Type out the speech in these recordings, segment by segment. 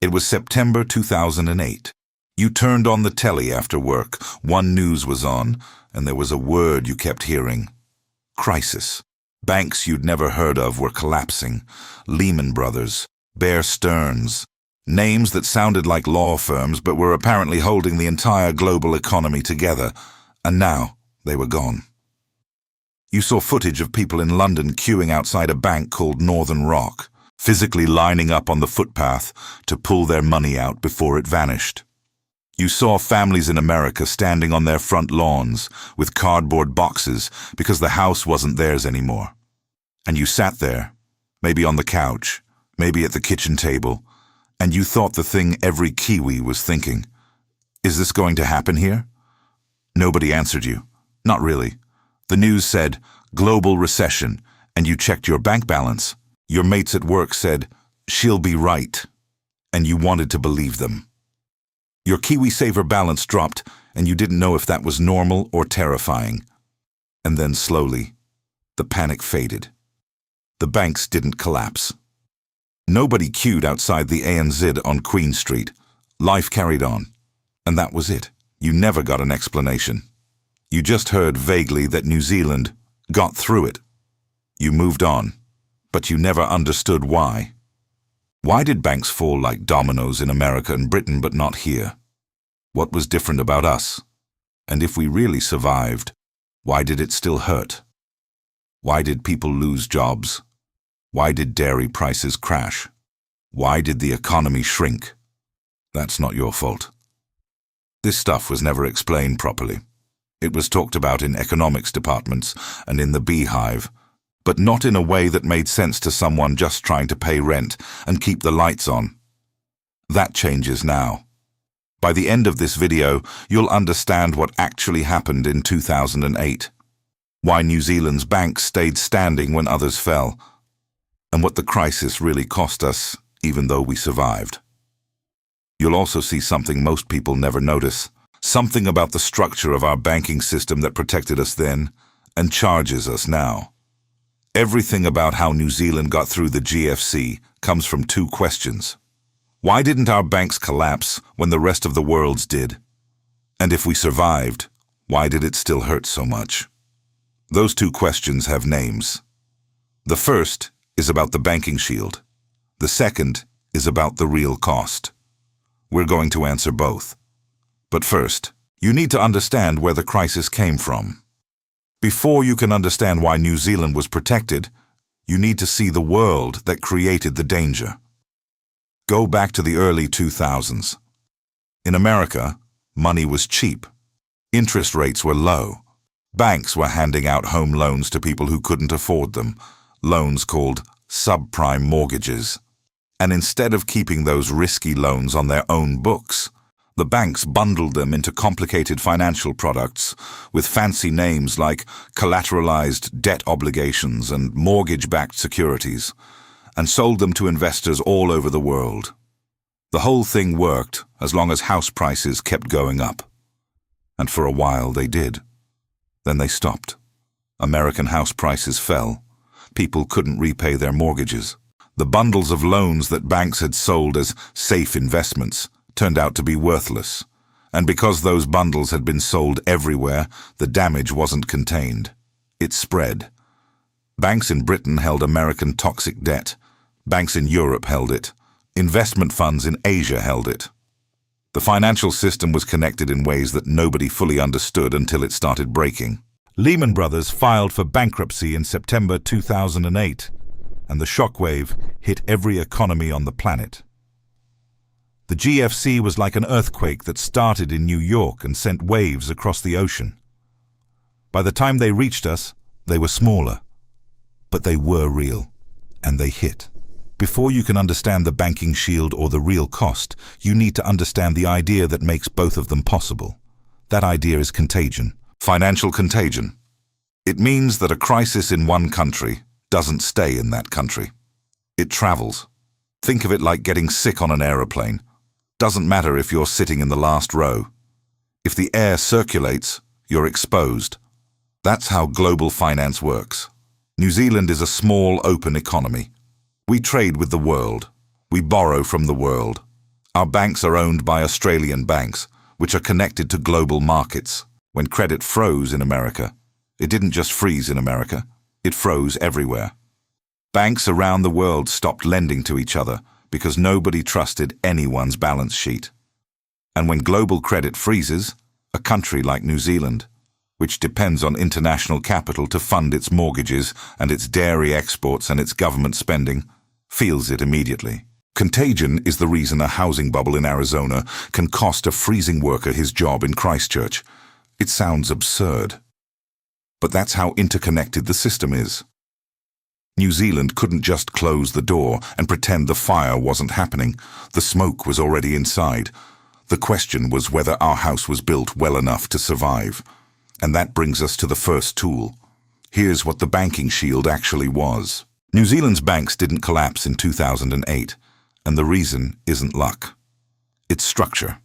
It was September 2008. You turned on the telly after work, One News was on, and there was a word you kept hearing. Crisis. Banks you'd never heard of were collapsing. Lehman Brothers, Bear Stearns. Names that sounded like law firms but were apparently holding the entire global economy together. And now they were gone. You saw footage of people in London queuing outside a bank called Northern Rock, physically lining up on the footpath to pull their money out before it vanished. You saw families in America standing on their front lawns with cardboard boxes because the house wasn't theirs anymore. And you sat there, maybe on the couch, maybe at the kitchen table, and you thought the thing every Kiwi was thinking. Is this going to happen here? Nobody answered you. Not really. The news said, global recession, and you checked your bank balance. Your mates at work said, she'll be right, and you wanted to believe them. Your KiwiSaver balance dropped, and you didn't know if that was normal or terrifying. And then slowly, the panic faded. The banks didn't collapse. Nobody queued outside the ANZ on Queen Street. Life carried on. And that was it. You never got an explanation. You just heard vaguely that New Zealand got through it. You moved on, but you never understood why. Why did banks fall like dominoes in America and Britain but not here? What was different about us? And if we really survived, why did it still hurt? Why did people lose jobs? Why did dairy prices crash? Why did the economy shrink? That's not your fault. This stuff was never explained properly. It was talked about in economics departments and in the beehive, but not in a way that made sense to someone just trying to pay rent and keep the lights on. That changes now. By the end of this video, you'll understand what actually happened in 2008, why New Zealand's banks stayed standing when others fell, and what the crisis really cost us, even though we survived. You'll also see something most people never notice, something about the structure of our banking system that protected us then and charges us now. Everything about how New Zealand got through the GFC comes from two questions. Why didn't our banks collapse when the rest of the world's did? And if we survived, why did it still hurt so much? Those two questions have names. The first is about the banking shield. The second is about the real cost. We're going to answer both. But first, you need to understand where the crisis came from. Before you can understand why New Zealand was protected, you need to see the world that created the danger. Go back to the early 2000s. In America, money was cheap. Interest rates were low. Banks were handing out home loans to people who couldn't afford them, loans called subprime mortgages. And instead of keeping those risky loans on their own books, the banks bundled them into complicated financial products with fancy names like collateralized debt obligations and mortgage-backed securities, and sold them to investors all over the world. The whole thing worked as long as house prices kept going up. And for a while they did. Then they stopped. American house prices fell. People couldn't repay their mortgages. The bundles of loans that banks had sold as safe investments turned out to be worthless. And because those bundles had been sold everywhere, the damage wasn't contained. It spread. Banks in Britain held American toxic debt. Banks in Europe held it. Investment funds in Asia held it. The financial system was connected in ways that nobody fully understood until it started breaking. Lehman Brothers filed for bankruptcy in September 2008, and the shockwave hit every economy on the planet. The GFC was like an earthquake that started in New York and sent waves across the ocean. By the time they reached us, they were smaller. But they were real, and they hit. Before you can understand the banking shield or the real cost, you need to understand the idea that makes both of them possible. That idea is contagion. Financial contagion. It means that a crisis in one country doesn't stay in that country. It travels. Think of it like getting sick on an aeroplane. Doesn't matter if you're sitting in the last row. If the air circulates, you're exposed. That's how global finance works. New Zealand is a small, open economy. We trade with the world. We borrow from the world. Our banks are owned by Australian banks, which are connected to global markets. When credit froze in America, it didn't just freeze in America, it froze everywhere. Banks around the world stopped lending to each other because nobody trusted anyone's balance sheet. And when global credit freezes, a country like New Zealand, which depends on international capital to fund its mortgages and its dairy exports and its government spending, feels it immediately. Contagion is the reason a housing bubble in Arizona can cost a freezing worker his job in Christchurch. It sounds absurd. But that's how interconnected the system is. New Zealand couldn't just close the door and pretend the fire wasn't happening. The smoke was already inside. The question was whether our house was built well enough to survive. And that brings us to the first tool. Here's what the banking shield actually was. New Zealand's banks didn't collapse in 2008, and the reason isn't luck. It's structure.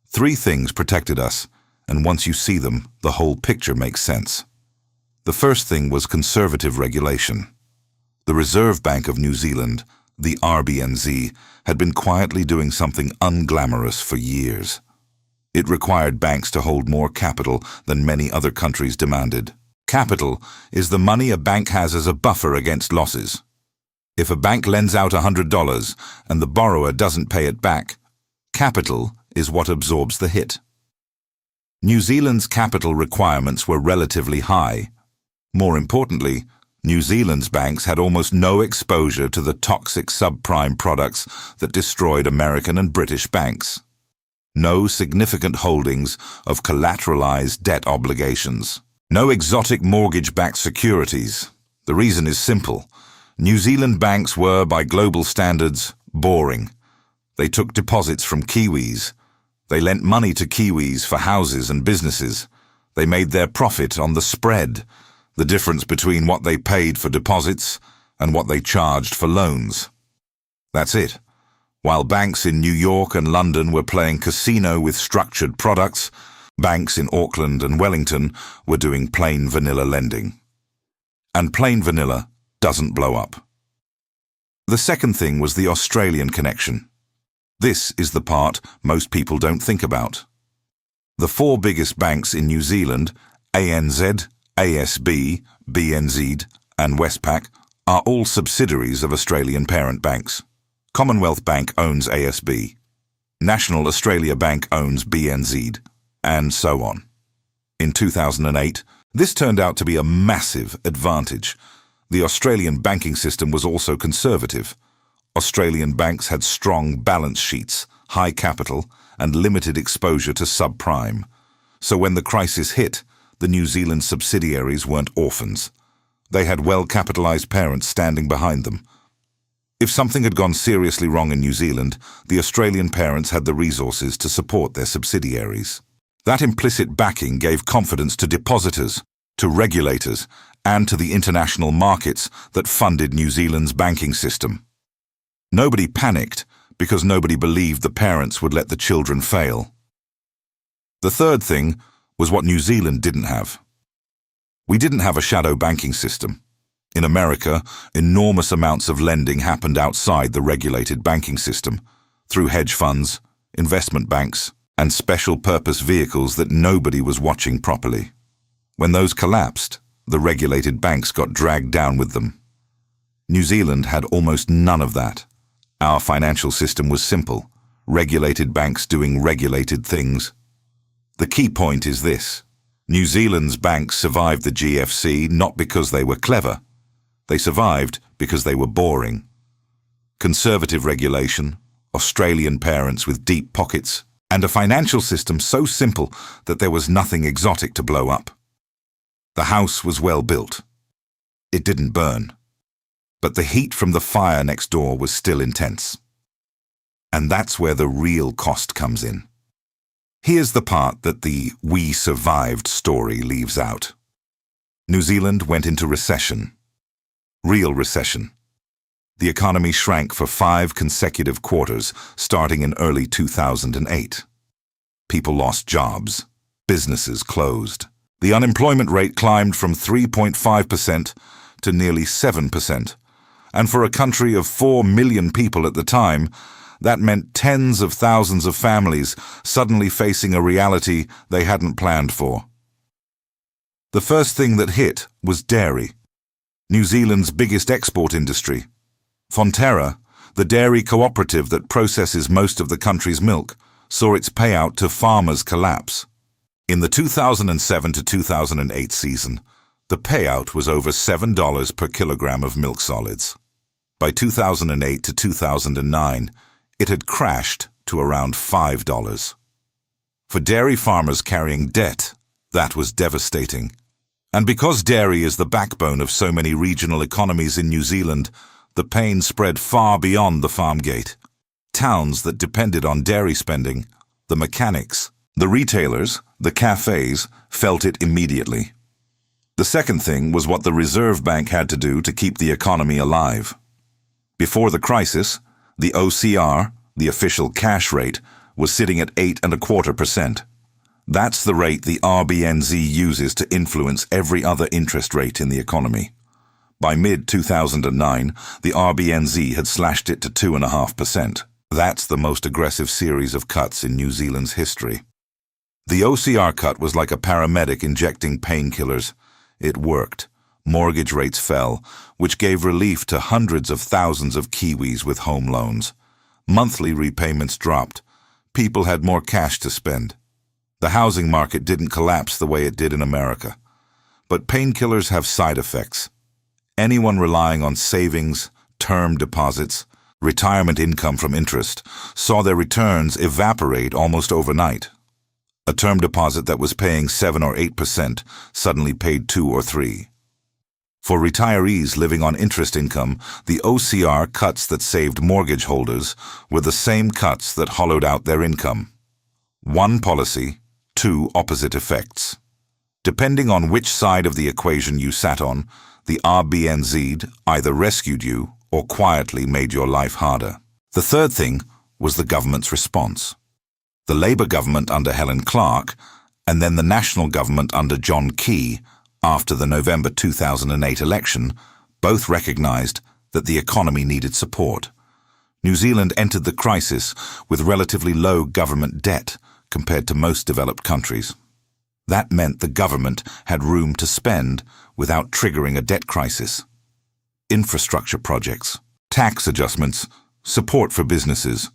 3 things protected us, and once you see them, the whole picture makes sense. The first thing was conservative regulation. The Reserve Bank of New Zealand, the RBNZ, had been quietly doing something unglamorous for years. It required banks to hold more capital than many other countries demanded. Capital is the money a bank has as a buffer against losses. If a bank lends out $100 and the borrower doesn't pay it back, capital is what absorbs the hit. New Zealand's capital requirements were relatively high. More importantly, New Zealand's banks had almost no exposure to the toxic subprime products that destroyed American and British banks. No significant holdings of collateralized debt obligations. No exotic mortgage-backed securities. The reason is simple. New Zealand banks were, by global standards, boring. They took deposits from Kiwis. They lent money to Kiwis for houses and businesses. They made their profit on the spread, the difference between what they paid for deposits and what they charged for loans. That's it. While banks in New York and London were playing casino with structured products, banks in Auckland and Wellington were doing plain vanilla lending. And plain vanilla doesn't blow up. The second thing was the Australian connection. This is the part most people don't think about. The 4 biggest banks in New Zealand, ANZ, ASB, BNZ, and Westpac, are all subsidiaries of Australian parent banks. Commonwealth Bank owns ASB. National Australia Bank owns BNZ, and so on. In 2008, this turned out to be a massive advantage. The Australian banking system was also conservative. Australian banks had strong balance sheets, high capital, and limited exposure to subprime. So when the crisis hit, the New Zealand subsidiaries weren't orphans. They had well-capitalized parents standing behind them. If something had gone seriously wrong in New Zealand, the Australian parents had the resources to support their subsidiaries. That implicit backing gave confidence to depositors, to regulators, and to the international markets that funded New Zealand's banking system. Nobody panicked because nobody believed the parents would let the children fail. The third thing was what New Zealand didn't have. We didn't have a shadow banking system. In America, enormous amounts of lending happened outside the regulated banking system, through hedge funds, investment banks, and special-purpose vehicles that nobody was watching properly. When those collapsed, the regulated banks got dragged down with them. New Zealand had almost none of that. Our financial system was simple, regulated banks doing regulated things. The key point is this. New Zealand's banks survived the GFC not because they were clever. They survived because they were boring. Conservative regulation, Australian parents with deep pockets, and a financial system so simple that there was nothing exotic to blow up. The house was well built. It didn't burn. But the heat from the fire next door was still intense. And that's where the real cost comes in. Here's the part that the "we survived" story leaves out. New Zealand went into recession. Real recession. The economy shrank for 5 consecutive quarters, starting in early 2008. People lost jobs. Businesses closed. The unemployment rate climbed from 3.5% to nearly 7%. And for a country of 4 million people at the time, That meant tens of thousands of families suddenly facing a reality they hadn't planned for. The first thing that hit was dairy, New Zealand's biggest export industry. Fonterra, the dairy cooperative that processes most of the country's milk, saw its payout to farmers collapse. In the 2007 to 2008 season, the payout was over $7 per kilogram of milk solids. By 2008 to 2009, it had crashed to around $5. For dairy farmers carrying debt, that was devastating. And because dairy is the backbone of so many regional economies in New Zealand, the pain spread far beyond the farm gate. Towns that depended on dairy spending, the mechanics, the retailers, the cafes, felt it immediately. The second thing was what the Reserve Bank had to do to keep the economy alive. Before the crisis, the OCR, the official cash rate, was sitting at 8.25%. That's the rate the RBNZ uses to influence every other interest rate in the economy. By mid-2009, the RBNZ had slashed it to 2.5%. That's the most aggressive series of cuts in New Zealand's history. The OCR cut was like a paramedic injecting painkillers. It worked. Mortgage rates fell, which gave relief to hundreds of thousands of Kiwis with home loans. Monthly repayments dropped. People had more cash to spend. The housing market didn't collapse the way it did in America. But painkillers have side effects. Anyone relying on savings, term deposits, retirement income from interest, saw their returns evaporate almost overnight. A term deposit that was paying 7 or 8% suddenly paid 2 or 3. For retirees living on interest income, the OCR cuts that saved mortgage holders were the same cuts that hollowed out their income. One policy, two opposite effects. Depending on which side of the equation you sat on, the RBNZ either rescued you or quietly made your life harder. The third thing was the government's response. The Labour government under Helen Clark, and then the National government under John Key, after the November 2008 election, both recognised that the economy needed support. New Zealand entered the crisis with relatively low government debt compared to most developed countries. That meant the government had room to spend without triggering a debt crisis. Infrastructure projects, tax adjustments, support for businesses.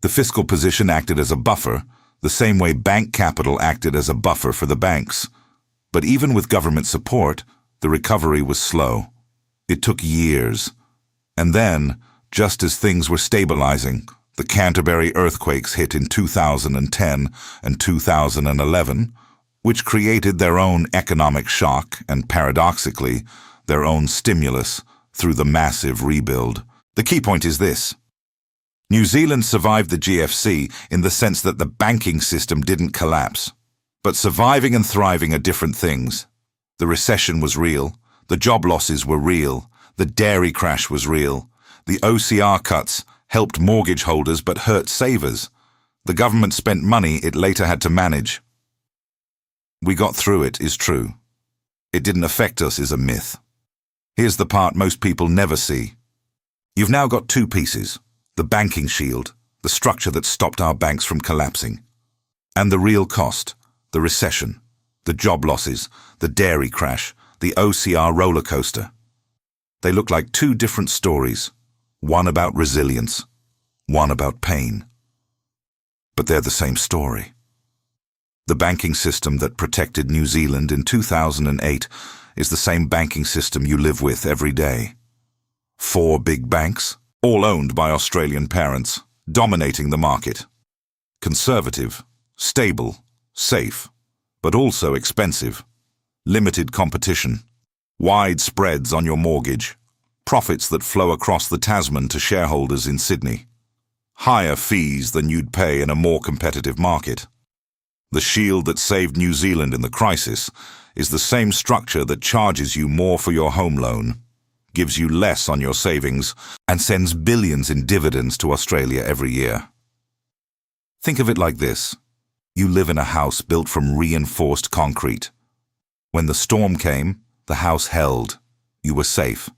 The fiscal position acted as a buffer, the same way bank capital acted as a buffer for the banks. But even with government support, the recovery was slow. It took years. And then, just as things were stabilizing, the Canterbury earthquakes hit in 2010 and 2011, which created their own economic shock and, paradoxically, their own stimulus through the massive rebuild. The key point is this. New Zealand survived the GFC in the sense that the banking system didn't collapse. But surviving and thriving are different things. The recession was real, the job losses were real, the dairy crash was real, the OCR cuts helped mortgage holders but hurt savers. The government spent money it later had to manage. We got through it is true. It didn't affect us is a myth. Here's the part most people never see. You've now got two pieces. The banking shield, the structure that stopped our banks from collapsing. And the real cost, the recession, the job losses, the dairy crash, the OCR roller coaster. They look like two different stories, one about resilience, one about pain. But they're the same story. The banking system that protected New Zealand in 2008 is the same banking system you live with every day. 4 big banks, all owned by Australian parents, dominating the market. Conservative, stable, safe, but also expensive. Limited competition. Wide spreads on your mortgage. Profits that flow across the Tasman to shareholders in Sydney. Higher fees than you'd pay in a more competitive market. The shield that saved New Zealand in the crisis is the same structure that charges you more for your home loan, gives you less on your savings, and sends billions in dividends to Australia every year. Think of it like this. You live in a house built from reinforced concrete. When the storm came, the house held. You were safe.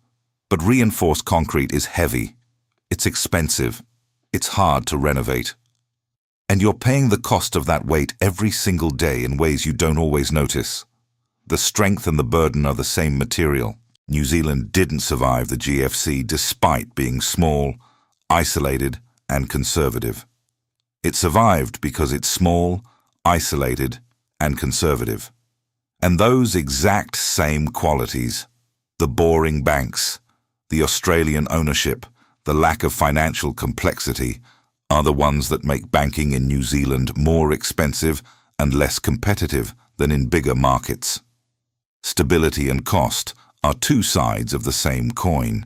But reinforced concrete is heavy. It's expensive. it's hard to renovate. And you're paying the cost of that weight every single day in ways you don't always notice. The strength and the burden are the same material. New Zealand didn't survive the GFC despite being small, isolated, and conservative. It survived because it's small, isolated, and conservative. And those exact same qualities, the boring banks, the Australian ownership, the lack of financial complexity, are the ones that make banking in New Zealand more expensive and less competitive than in bigger markets. Stability and cost are two sides of the same coin.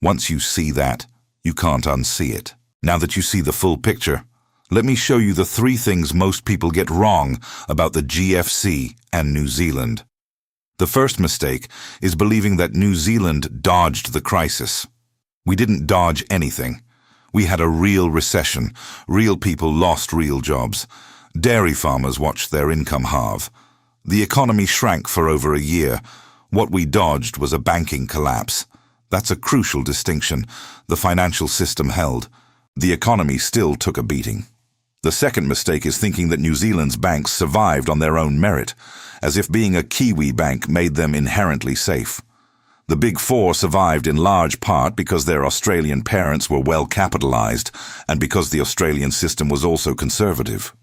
Once you see that, you can't unsee it. Now that you see the full picture, let me show you the 3 things most people get wrong about the GFC and New Zealand. The first mistake is believing that New Zealand dodged the crisis. We didn't dodge anything. We had a real recession. Real people lost real jobs. Dairy farmers watched their income halve. The economy shrank for over a year. What we dodged was a banking collapse. That's a crucial distinction. The financial system held. The economy still took a beating. The second mistake is thinking that New Zealand's banks survived on their own merit, as if being a Kiwi bank made them inherently safe. The Big Four survived in large part because their Australian parents were well capitalised and because the Australian system was also conservative.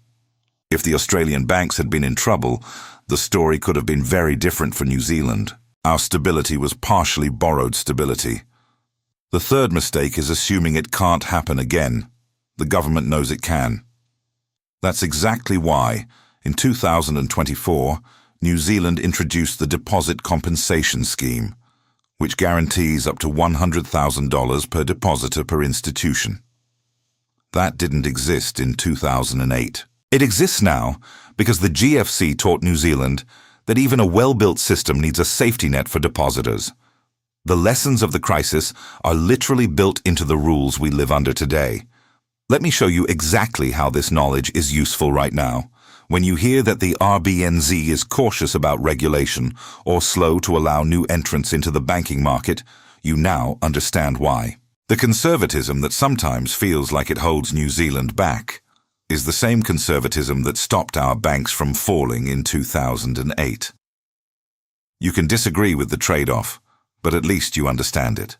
If the Australian banks had been in trouble, the story could have been very different for New Zealand. Our stability was partially borrowed stability. The third mistake is assuming it can't happen again. The government knows it can. That's exactly why, in 2024, New Zealand introduced the Deposit Compensation Scheme, which guarantees up to $100,000 per depositor per institution. That didn't exist in 2008. It exists now because the GFC taught New Zealand that even a well-built system needs a safety net for depositors. The lessons of the crisis are literally built into the rules we live under today. Let me show you exactly how this knowledge is useful right now. When you hear that the RBNZ is cautious about regulation or slow to allow new entrants into the banking market, you now understand why. The conservatism that sometimes feels like it holds New Zealand back is the same conservatism that stopped our banks from falling in 2008. You can disagree with the trade-off, but at least you understand it.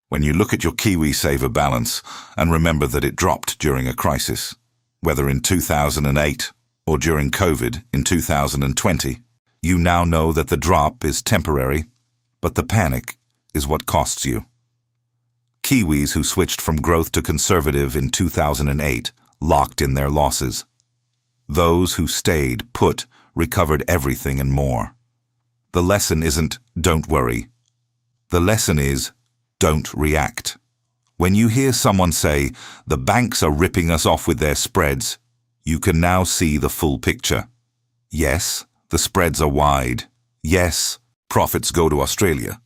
When you look at your KiwiSaver balance and remember that it dropped during a crisis, whether in 2008 or during COVID in 2020, you now know that the drop is temporary, but the panic is what costs you. Kiwis who switched from growth to conservative in 2008 locked in their losses. Those who stayed put recovered everything and more. The lesson isn't don't worry. The lesson is don't react. When you hear someone say, the banks are ripping us off with their spreads, you can now see the full picture. Yes, the spreads are wide. Yes, profits go to Australia.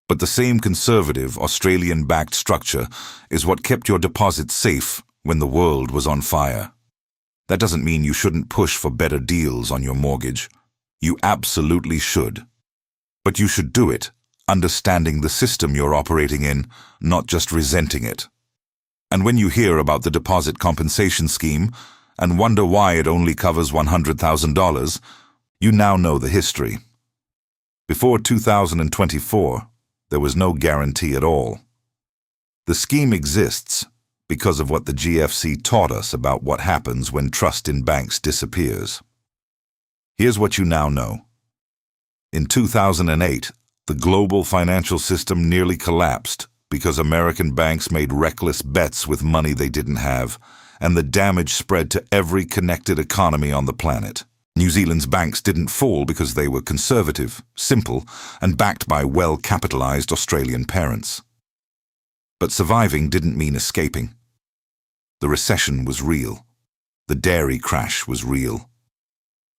But the same conservative Australian-backed structure is what kept your deposits safe when the world was on fire. That doesn't mean you shouldn't push for better deals on your mortgage. You absolutely should. But you should do it understanding the system you're operating in, not just resenting it. And when you hear about the deposit compensation scheme and wonder why it only covers $100,000, you now know the history. Before 2024, there was no guarantee at all. The scheme exists because of what the GFC taught us about what happens when trust in banks disappears. Here's what you now know. In 2008, the global financial system nearly collapsed because American banks made reckless bets with money they didn't have, and the damage spread to every connected economy on the planet. New Zealand's banks didn't fall because they were conservative, simple, and backed by well-capitalized Australian parents. But surviving didn't mean escaping. The recession was real. The dairy crash was real.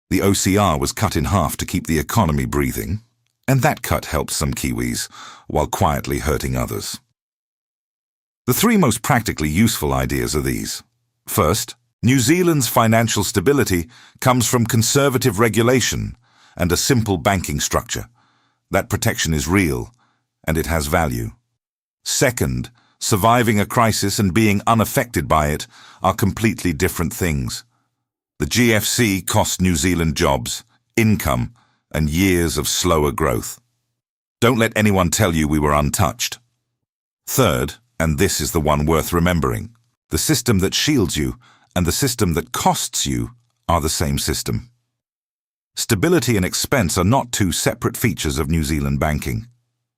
The OCR was cut in half to keep the economy breathing, and that cut helped some Kiwis, while quietly hurting others. The 3 most practically useful ideas are these. First, New Zealand's financial stability comes from conservative regulation and a simple banking structure. That protection is real, and it has value. Second, Surviving a crisis and being unaffected by it are completely different things. The GFC cost New Zealand jobs, income, and years of slower growth. Don't let anyone tell you we were untouched. Third, and this is the one worth remembering, the system that shields you and the system that costs you are the same system. Stability and expense are not two separate features of New Zealand banking.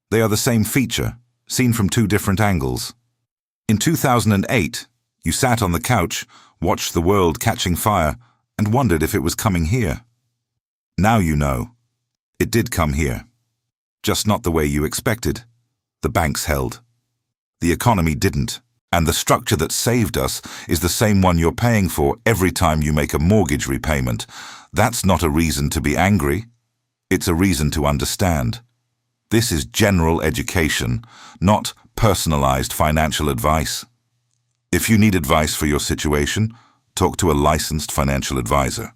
They are the same feature, seen from two different angles. In 2008, you sat on the couch, watched the world catching fire, and wondered if it was coming here. Now you know. It did come here. Just not the way you expected. The banks held. The economy didn't. And the structure that saved us is the same one you're paying for every time you make a mortgage repayment. That's not a reason to be angry. It's a reason to understand. This is general education, not personalized financial advice. If you need advice for your situation, talk to a licensed financial advisor.